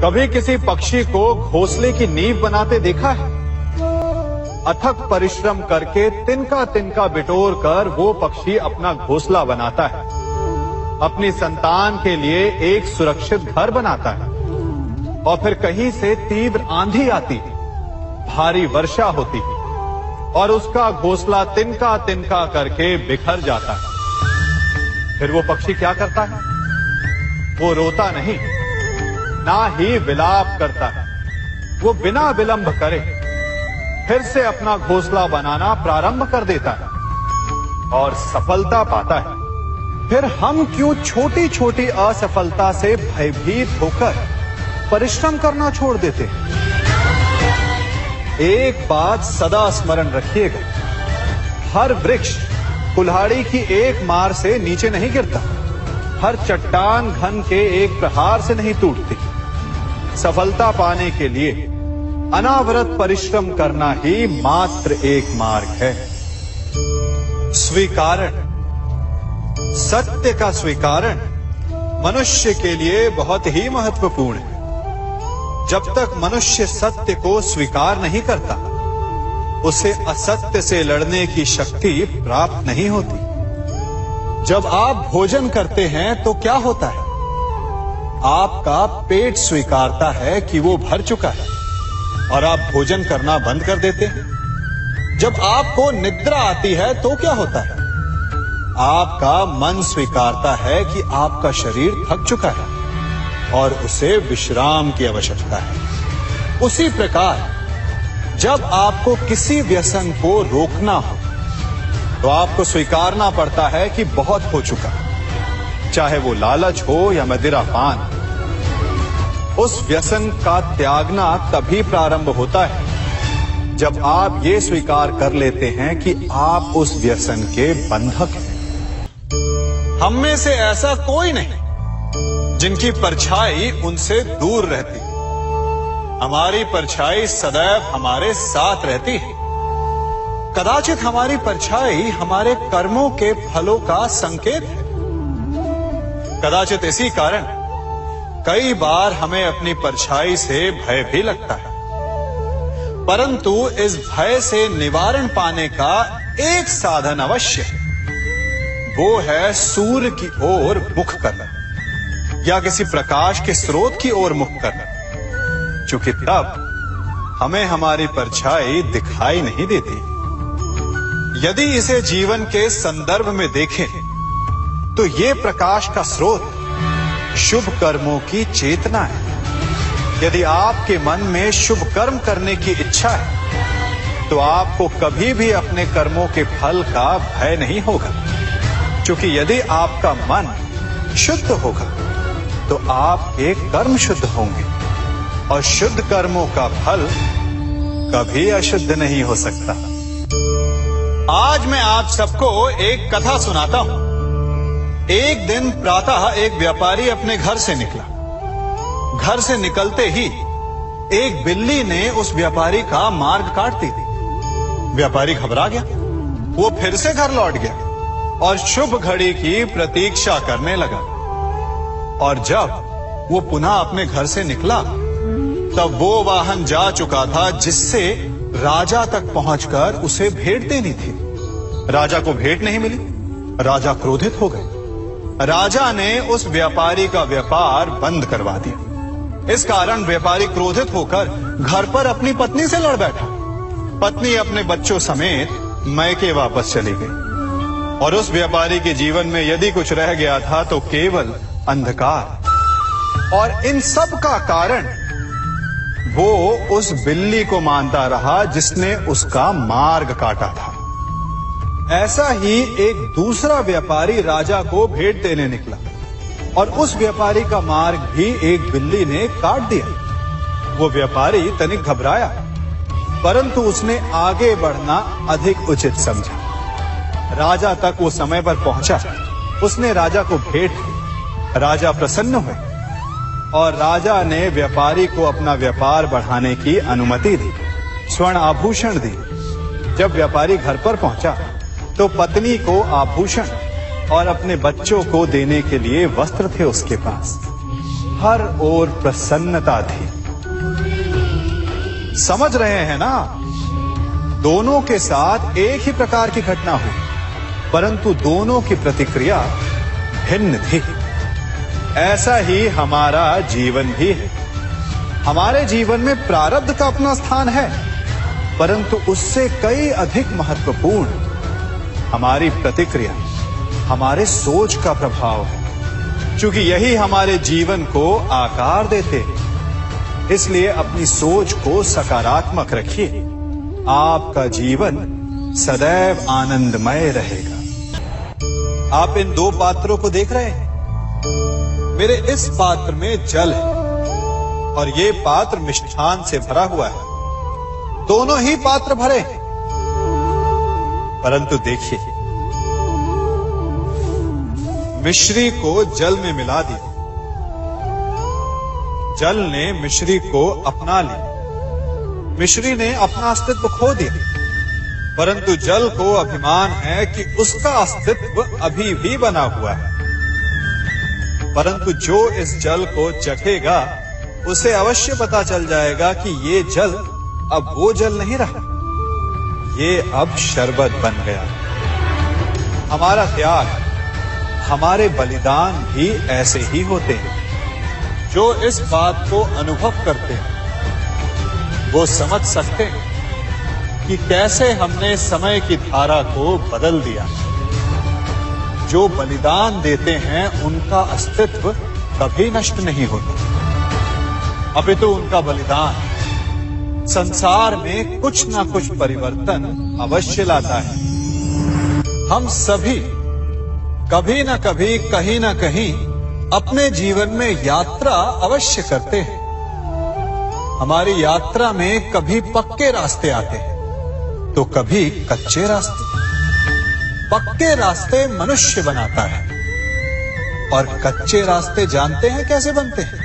कभी किसी पक्षी को घोंसले की नींव बनाते देखा है? अथक परिश्रम करके तिनका तिनका बिटोर कर वो पक्षी अपना घोंसला बनाता है, अपनी संतान के लिए एक सुरक्षित घर बनाता है। और फिर कहीं से तीव्र आंधी आती है, भारी वर्षा होती है और उसका घोंसला तिनका तिनका करके बिखर जाता है। फिर वो पक्षी क्या करता है? वो रोता नहीं, ना ही विलाप करता है। वो बिना विलंब करे फिर से अपना घोंसला बनाना प्रारंभ कर देता है और सफलता पाता है। फिर हम क्यों छोटी छोटी असफलता से भयभीत होकर परिश्रम करना छोड़ देते हैं? एक बात सदा स्मरण रखिएगा, हर वृक्ष कुल्हाड़ी की एक मार से नीचे नहीं गिरता, हर चट्टान घन के एक प्रहार से नहीं टूटती। सफलता पाने के लिए अनावरत परिश्रम करना ही मात्र एक मार्ग है। स्वीकारण, सत्य का स्वीकारण मनुष्य के लिए बहुत ही महत्वपूर्ण है। जब तक मनुष्य सत्य को स्वीकार नहीं करता, उसे असत्य से लड़ने की शक्ति प्राप्त नहीं होती। जब आप भोजन करते हैं तो क्या होता है? आपका पेट स्वीकारता है कि वो भर चुका है और आप भोजन करना बंद कर देते हैं। जब आपको निद्रा आती है तो क्या होता है? आपका मन स्वीकारता है कि आपका शरीर थक चुका है और उसे विश्राम की आवश्यकता है। उसी प्रकार जब आपको किसी व्यसन को रोकना हो तो आपको स्वीकारना पड़ता है कि बहुत हो चुका, चाहे वो लालच हो या मदिरापान। उस व्यसन का त्यागना तभी प्रारंभ होता है जब आप ये स्वीकार कर लेते हैं कि आप उस व्यसन के बंधक हैं। हम में से ऐसा कोई नहीं जिनकी परछाई उनसे दूर रहती। हमारी परछाई सदैव हमारे साथ रहती है। कदाचित हमारी परछाई हमारे कर्मों के फलों का संकेत है। कदाचित इसी कारण कई बार हमें अपनी परछाई से भय भी लगता है, परंतु इस भय से निवारण पाने का एक साधन अवश्य है। वो है सूर्य की ओर मुख करना या किसी प्रकाश के स्रोत की ओर मुख करना, क्योंकि तब हमें हमारी परछाई दिखाई नहीं देती। यदि इसे जीवन के संदर्भ में देखें तो ये प्रकाश का स्रोत शुभ कर्मों की चेतना है। यदि आपके मन में शुभ कर्म करने की इच्छा है तो आपको कभी भी अपने कर्मों के फल का भय नहीं होगा, क्योंकि यदि आपका मन शुद्ध होगा तो आपके कर्म शुद्ध होंगे और शुद्ध कर्मों का फल कभी अशुद्ध नहीं हो सकता। आज मैं आप सबको एक कथा सुनाता हूं। एक दिन प्रातः एक व्यापारी अपने घर से निकला। घर से निकलते ही एक बिल्ली ने उस व्यापारी का मार्ग काट दी। व्यापारी घबरा गया। वो फिर से घर लौट गया और शुभ घड़ी की प्रतीक्षा करने लगा। और जब वो पुनः अपने घर से निकला तब वो वाहन जा चुका था जिससे राजा तक पहुंचकर उसे भेंट देनी थी। राजा को भेंट नहीं मिली। राजा क्रोधित हो गए। राजा ने उस व्यापारी का व्यापार बंद करवा दिया। इस कारण व्यापारी क्रोधित होकर घर पर अपनी पत्नी से लड़ बैठा। पत्नी अपने बच्चों समेत मैके वापस चली गई और उस व्यापारी के जीवन में यदि कुछ रह गया था तो केवल अंधकार। और इन सब का कारण वो उस बिल्ली को मानता रहा जिसने उसका मार्ग काटा था। ऐसा ही एक दूसरा व्यापारी राजा को भेंट देने निकला और उस व्यापारी का मार्ग भी एक बिल्ली ने काट दिया। वो व्यापारी तनिक घबराया, परंतु उसने आगे बढ़ना अधिक उचित समझा। राजा तक वो समय पर पहुंचा। उसने राजा को भेंट दी। राजा प्रसन्न हुए और राजा ने व्यापारी को अपना व्यापार बढ़ाने की अनुमति दी, स्वर्ण आभूषण दी। जब व्यापारी घर पर पहुंचा तो पत्नी को आभूषण और अपने बच्चों को देने के लिए वस्त्र थे उसके पास। हर ओर प्रसन्नता थी। समझ रहे हैं ना, दोनों के साथ एक ही प्रकार की घटना हुई, परंतु दोनों की प्रतिक्रिया भिन्न थी। ऐसा ही हमारा जीवन भी है। हमारे जीवन में प्रारब्ध का अपना स्थान है, परंतु उससे कई अधिक महत्वपूर्ण हमारी प्रतिक्रिया, हमारे सोच का प्रभाव है। क्योंकि यही हमारे जीवन को आकार देते हैं। इसलिए अपनी सोच को सकारात्मक रखिए, आपका जीवन सदैव आनंदमय रहेगा। आप इन दो पात्रों को देख रहे हैं। मेरे इस पात्र में जल है और ये पात्र मिष्ठान से भरा हुआ है। दोनों ही पात्र भरे हैं, परंतु देखिए, मिश्री को जल में मिला दिया, जल ने मिश्री को अपना लिया, मिश्री ने अपना अस्तित्व खो दिया। परंतु जल को अभिमान है कि उसका अस्तित्व अभी भी बना हुआ है। परंतु जो इस जल को चखेगा उसे अवश्य पता चल जाएगा कि ये जल अब वो जल नहीं रहा, ये अब शरबत बन गया। हमारा त्याग, हमारे बलिदान भी ऐसे ही होते हैं। जो इस बात को अनुभव करते हैं वो समझ सकते हैं कि कैसे हमने समय की धारा को बदल दिया। जो बलिदान देते हैं उनका अस्तित्व कभी नष्ट नहीं होता, अपितु उनका बलिदान संसार में कुछ ना कुछ परिवर्तन अवश्य लाता है। हम सभी कभी न कभी, कहीं ना कहीं अपने जीवन में यात्रा अवश्य करते हैं। हमारी यात्रा में कभी पक्के रास्ते आते हैं तो कभी कच्चे रास्ते। पक्के रास्ते मनुष्य बनाता है और कच्चे रास्ते जानते हैं कैसे बनते हैं?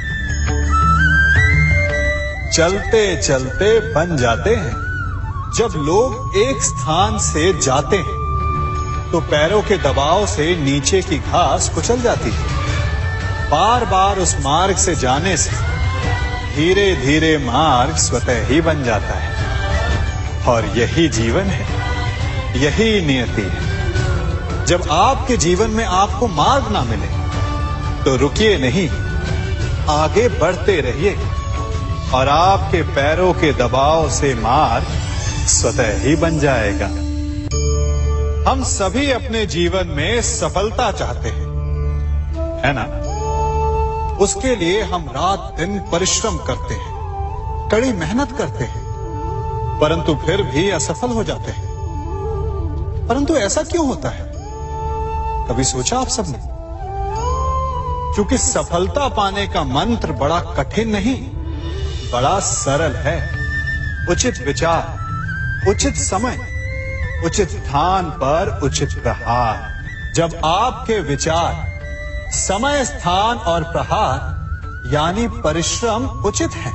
चलते चलते बन जाते हैं। जब लोग एक स्थान से जाते हैं तो पैरों के दबाव से नीचे की घास कुचल जाती है। बार बार उस मार्ग से जाने से धीरे धीरे मार्ग स्वतः ही बन जाता है। और यही जीवन है, यही नियति है। जब आपके जीवन में आपको मार्ग ना मिले तो रुकिए नहीं, आगे बढ़ते रहिए और आपके पैरों के दबाव से मार्ग स्वतः ही बन जाएगा। हम सभी अपने जीवन में सफलता चाहते हैं, है ना? उसके लिए हम रात दिन परिश्रम करते हैं, कड़ी मेहनत करते हैं, परंतु फिर भी असफल हो जाते हैं। परंतु ऐसा क्यों होता है? कभी सोचा आप सबने? क्योंकि सफलता पाने का मंत्र बड़ा कठिन नहीं, बड़ा सरल है। उचित विचार, उचित समय, उचित स्थान पर उचित प्रहार। जब आपके विचार, समय, स्थान और प्रहार यानी परिश्रम उचित है